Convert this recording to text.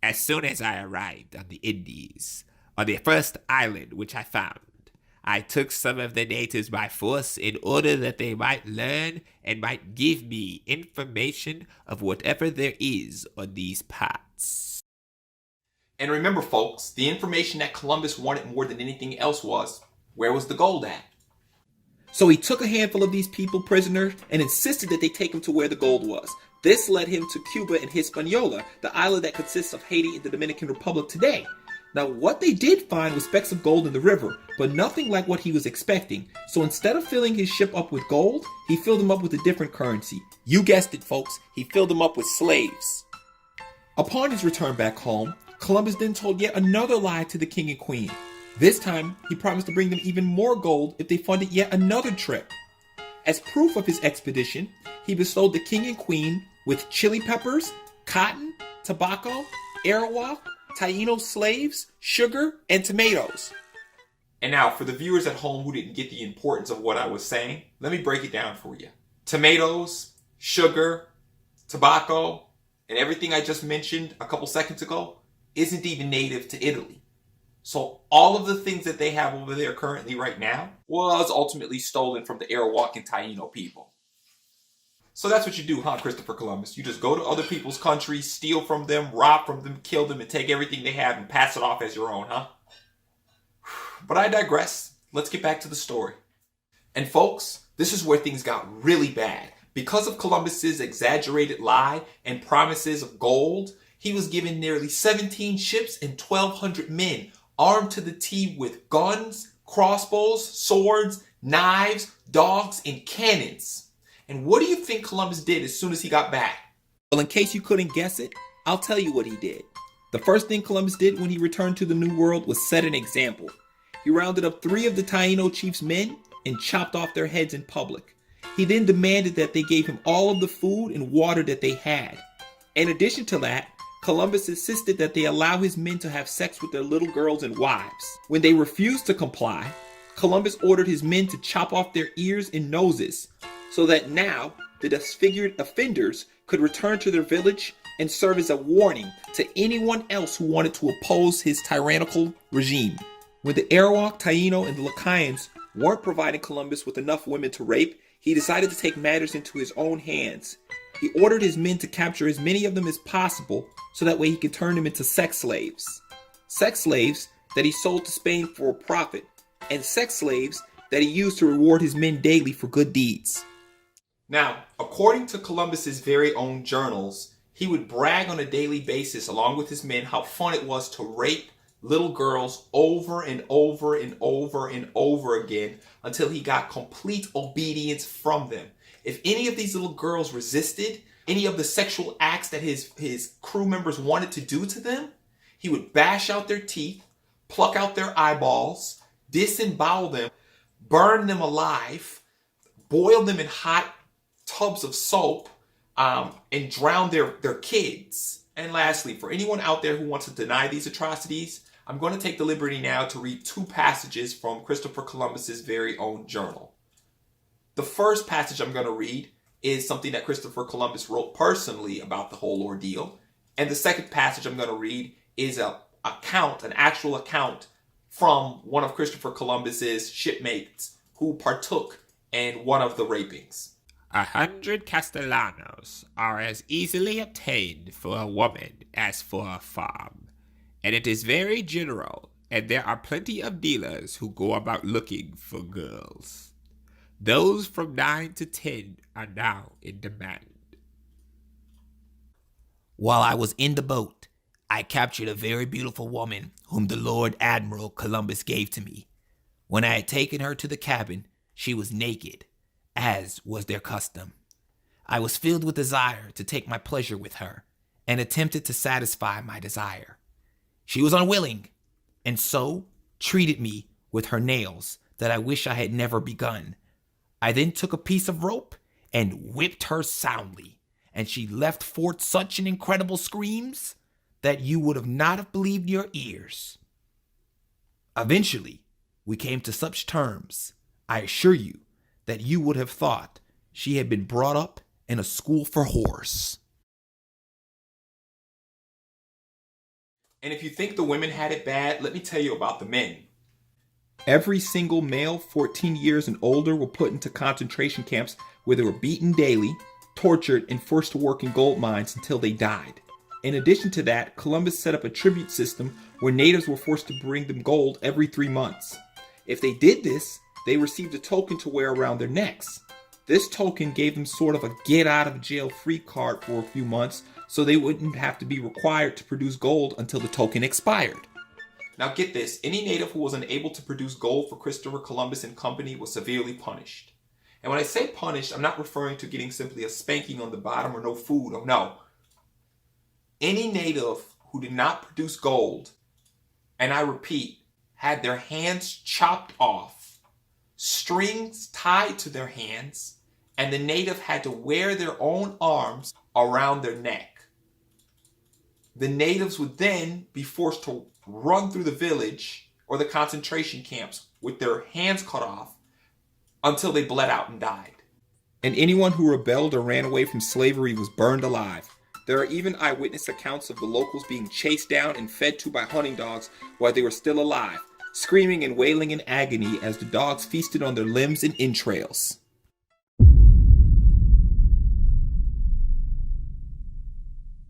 As soon as I arrived on the Indies, on the first island which I found, I took some of the natives by force in order that they might learn and might give me information of whatever there is on these parts. And remember, folks, the information that Columbus wanted more than anything else was, where was the gold at? So he took a handful of these people prisoner and insisted that they take him to where the gold was. This led him to Cuba and Hispaniola, the island that consists of Haiti and the Dominican Republic today. Now, what they did find was specks of gold in the river, but nothing like what he was expecting. So instead of filling his ship up with gold, he filled them up with a different currency. You guessed it, folks, he filled them up with slaves. Upon his return back home, Columbus then told yet another lie to the king and queen. This time, he promised to bring them even more gold if they funded yet another trip. As proof of his expedition, he bestowed the king and queen with chili peppers, cotton, tobacco, Arawak, Taino slaves, sugar, and tomatoes. And now, for the viewers at home who didn't get the importance of what I was saying, let me break it down for you. Tomatoes, sugar, tobacco, and everything I just mentioned a couple seconds ago isn't even native to Italy. So all of the things that they have over there currently right now was ultimately stolen from the Arawak and Taino people. So that's what you do, huh, Christopher Columbus? You just go to other people's countries, steal from them, rob from them, kill them, and take everything they have and pass it off as your own, huh? But I digress. Let's get back to the story. And folks, this is where things got really bad. Because of Columbus's exaggerated lie and promises of gold, he was given nearly 17 ships and 1,200 men, armed to the teeth with guns, crossbows, swords, knives, dogs, and cannons. And what do you think Columbus did as soon as he got back? Well, in case you couldn't guess it, I'll tell you what he did. The first thing Columbus did when he returned to the New World was set an example. He rounded up 3 of the Taino chief's men and chopped off their heads in public. He then demanded that they gave him all of the food and water that they had. In addition to that, Columbus insisted that they allow his men to have sex with their little girls and wives. When they refused to comply, Columbus ordered his men to chop off their ears and noses, so that now the disfigured offenders could return to their village and serve as a warning to anyone else who wanted to oppose his tyrannical regime. When the Arawak, Taino, and the Lacanians weren't providing Columbus with enough women to rape, he decided to take matters into his own hands. He ordered his men to capture as many of them as possible so that way he could turn them into sex slaves. Sex slaves that he sold to Spain for a profit, and sex slaves that he used to reward his men daily for good deeds. Now, according to Columbus's very own journals, he would brag on a daily basis along with his men how fun it was to rape little girls over and over and over and over again until he got complete obedience from them. If any of these little girls resisted any of the sexual acts that his crew members wanted to do to them, he would bash out their teeth, pluck out their eyeballs, disembowel them, burn them alive, boil them in hot tubs of soap, and drown their kids. And lastly, for anyone out there who wants to deny these atrocities, I'm going to take the liberty now to read 2 passages from Christopher Columbus's very own journal. The first passage I'm going to read is something that Christopher Columbus wrote personally about the whole ordeal. And the second passage I'm going to read is an actual account from one of Christopher Columbus's shipmates who partook in one of the rapings. 100 castellanos are as easily obtained for a woman as for a farm, and it is very general, and there are plenty of dealers who go about looking for girls. Those from 9 to 10 are now in demand. While I was in the boat, I captured a very beautiful woman whom the Lord Admiral Columbus gave to me. When I had taken her to the cabin, she was naked, as was their custom. I was filled with desire to take my pleasure with her, and attempted to satisfy my desire. She was unwilling, and so treated me with her nails that I wish I had never begun. I then took a piece of rope and whipped her soundly, and she left forth such an incredible screams that you would have not have believed your ears. Eventually, we came to such terms, I assure you, that you would have thought she had been brought up in a school for whores. And if you think the women had it bad, let me tell you about the men. Every single male 14 years and older were put into concentration camps where they were beaten daily, tortured, and forced to work in gold mines until they died. In addition to that, Columbus set up a tribute system where natives were forced to bring them gold every 3 months. If they did this, they received a token to wear around their necks. This token gave them sort of a get out of jail free card for a few months, so they wouldn't have to be required to produce gold until the token expired. Now get this, any native who was unable to produce gold for Christopher Columbus and company was severely punished. And when I say punished, I'm not referring to getting simply a spanking on the bottom or no food. Oh no. Any native who did not produce gold, and I repeat, had their hands chopped off, strings tied to their hands, and the native had to wear their own arms around their neck. The natives would then be forced to run through the village or the concentration camps with their hands cut off until they bled out and died. And anyone who rebelled or ran away from slavery was burned alive. There are even eyewitness accounts of the locals being chased down and fed to by hunting dogs while they were still alive, screaming and wailing in agony as the dogs feasted on their limbs and entrails.